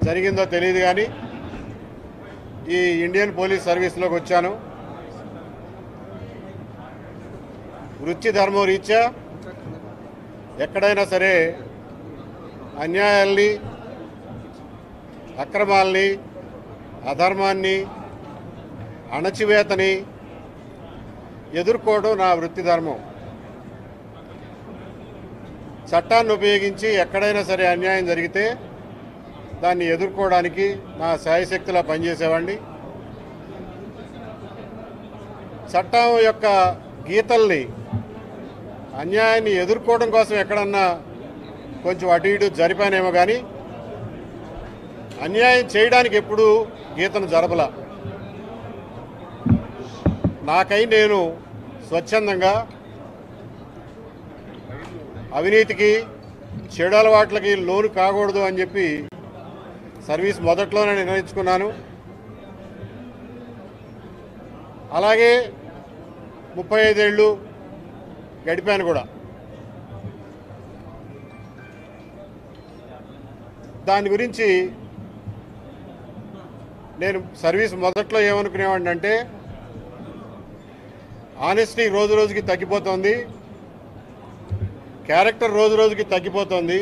జరిగిందో తెలియదు కానీ ఈ ఇండియన్ పోలీస్ సర్వీస్లోకి వచ్చాను. వృత్తి ధర్మం రీత్యా ఎక్కడైనా సరే అన్యాయాల్ని, అక్రమాల్ని, అధర్మాన్ని, అణచివేతని ఎదుర్కోవడం నా వృత్తి ధర్మం. చట్టాన్ని ఉపయోగించి ఎక్కడైనా సరే అన్యాయం జరిగితే దాన్ని ఎదుర్కోవడానికి నా శాయశక్తిలా పనిచేసేవాడిని. చట్టం యొక్క గీతల్ని, అన్యాయాన్ని ఎదుర్కోవడం కోసం ఎక్కడన్నా కొంచెం అటు ఇటు జరిపానేమో కానీ అన్యాయం చేయడానికి ఎప్పుడూ గీతను జరపలా. నాకై నేను స్వచ్ఛందంగా అవినీతికి, చెడు అలవాట్లకి లోను కాకూడదు అని చెప్పి సర్వీస్ మొదట్లోనే నిర్ణయించుకున్నాను. అలాగే 35 ఏళ్ళు గడిపాను కూడా. దాని గురించి నేను సర్వీస్ మొదట్లో ఏమనుకునేవాడిని అంటే, ఆనెస్టీ రోజు రోజుకి తగ్గిపోతుంది, క్యారెక్టర్ రోజు రోజుకి తగ్గిపోతుంది.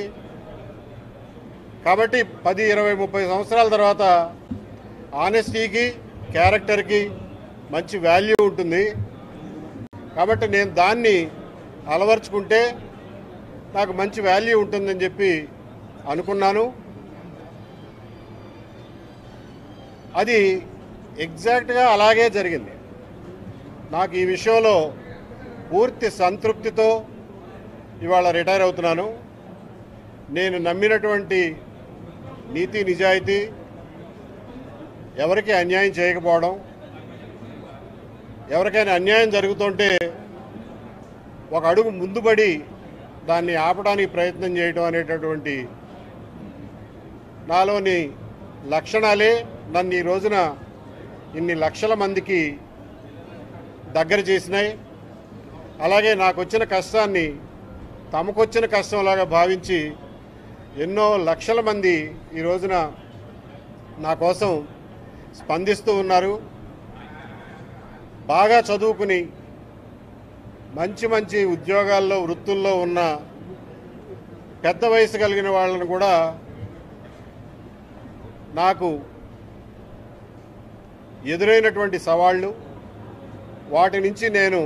కాబట్టి 10, 20, 30 సంవత్సరాల తర్వాత ఆనెస్టీకి, క్యారెక్టర్కి మంచి వాల్యూ ఉంటుంది. కాబట్టి నేను దాన్ని అలవర్చుకుంటే నాకు మంచి వాల్యూ ఉంటుందని చెప్పి అనుకున్నాను. అది ఎగ్జాక్ట్గా అలాగే జరిగింది. నాకు ఈ విషయంలో పూర్తి సంతృప్తితో ఇవాళ రిటైర్ అవుతున్నాను. నేను నమ్మినటువంటి నీతి, నిజాయితీ, ఎవరికి అన్యాయం చేయకపోవడం, ఎవరికైనా అన్యాయం జరుగుతుంటే ఒక అడుగు ముందుపడి దాన్ని ఆపడానికి ప్రయత్నం చేయడం అనేటటువంటి నాలోని లక్షణాలే నన్ను ఈ రోజున ఇన్ని లక్షల మందికి దగ్గర చేసినాయి. అలాగే నాకు వచ్చిన కష్టాన్ని తమకొచ్చిన కష్టంలాగా భావించి ఎన్నో లక్షల మంది ఈ రోజున నా కోసం స్పందిస్తూ ఉన్నారు. బాగా చదువుకుని మంచి మంచి ఉద్యోగాల్లో, వృత్తుల్లో ఉన్న పెద్ద వయసు కలిగిన వాళ్ళను కూడా నాకు ఎదురైనటువంటి సవాళ్ళు, వాటి నుంచి నేను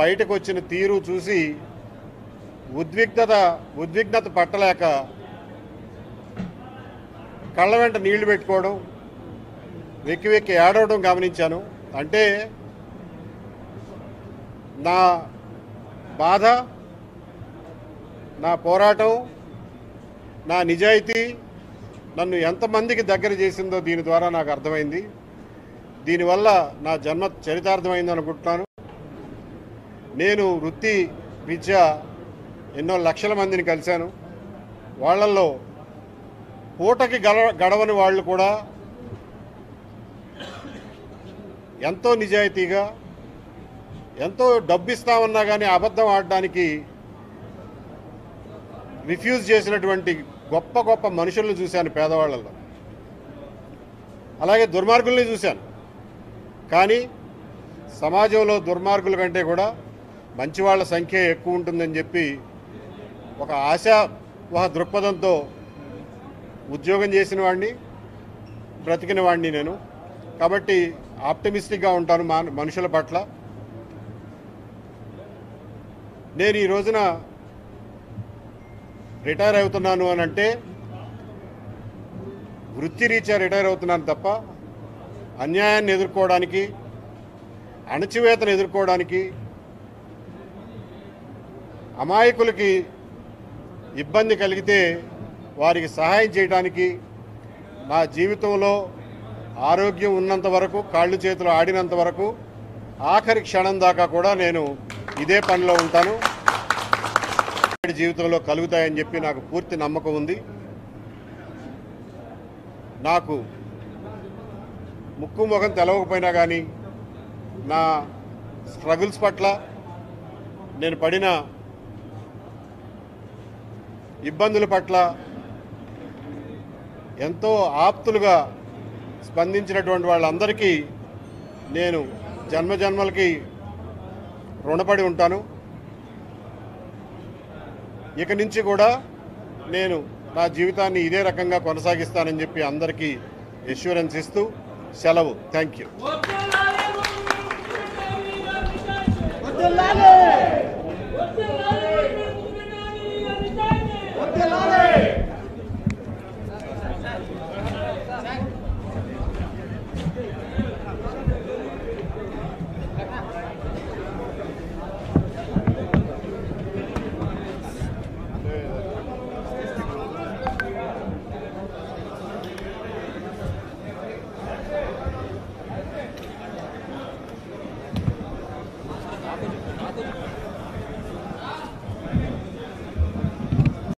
బయటకు వచ్చిన తీరు చూసి ఉద్విగ్నత పట్టలేక కళ్ళ వెంట నీళ్లు పెట్టుకోవడం, వెక్కి వెక్కి ఏడవడం గమనించాను. అంటే నా బాధ, నా పోరాటం, నా నిజాయితీ నన్ను ఎంతమందికి దగ్గర చేసిందో దీని ద్వారా నాకు అర్థమైంది. దీనివల్ల నా జన్మ చరితార్థమైంది అనుకుంటున్నాను. నేను వృత్తి రీత్యా ఎన్నో లక్షల మందిని కలిశాను. వాళ్ళల్లో పూటకి గడవని వాళ్ళు కూడా ఎంతో నిజాయితీగా, ఎంతో డబ్బు ఇస్తామన్నా కానీ అబద్ధం ఆడడానికి రిఫ్యూజ్ చేసినటువంటి గొప్ప గొప్ప మనుషులను చూశాను పేదవాళ్ళలో. అలాగే దుర్మార్గుల్ని చూశాను. కానీ సమాజంలో దుర్మార్గుల కంటే కూడా మంచివాళ్ల సంఖ్య ఎక్కువ ఉంటుందని చెప్పి ఒక ఆశావహ దృక్పథంతో ఉద్యోగం చేసిన వాడిని, బ్రతికిన వాడిని నేను. కాబట్టి ఆప్టమిస్టిక్గా ఉంటాను మనుషుల పట్ల. నేను ఈ రోజున రిటైర్ అవుతున్నాను అని అంటే వృత్తిరీత్యా రిటైర్ అవుతున్నాను తప్ప అన్యాయాన్ని ఎదుర్కోవడానికి, అణచివేతను ఎదుర్కోవడానికి, అమాయకులకి ఇబ్బంది కలిగితే వారికి సహాయం చేయడానికి, నా జీవితంలో ఆరోగ్యం ఉన్నంత వరకు, కాళ్ళు చేతులు ఆడినంత వరకు, ఆఖరి క్షణం దాకా కూడా నేను ఇదే పనిలో ఉంటాను. జీవితంలో కలుగుతాయని చెప్పి నాకు పూర్తి నమ్మకం ఉంది. నాకు ముక్కు ముఖం తెలవకపోయినా కానీ నా స్ట్రగుల్స్ పట్ల, నేను పడిన ఇబ్బందుల పట్ల ఎంతో ఆప్తులుగా స్పందించినటువంటి వాళ్ళందరికీ నేను జన్మజన్మలకి రుణపడి ఉంటాను. ఇక నుంచి కూడా నేను నా జీవితాన్ని ఇదే రకంగా కొనసాగిస్తానని చెప్పి అందరికీ ఎష్యూరెన్స్ ఇస్తూ సెలవు. Thank you.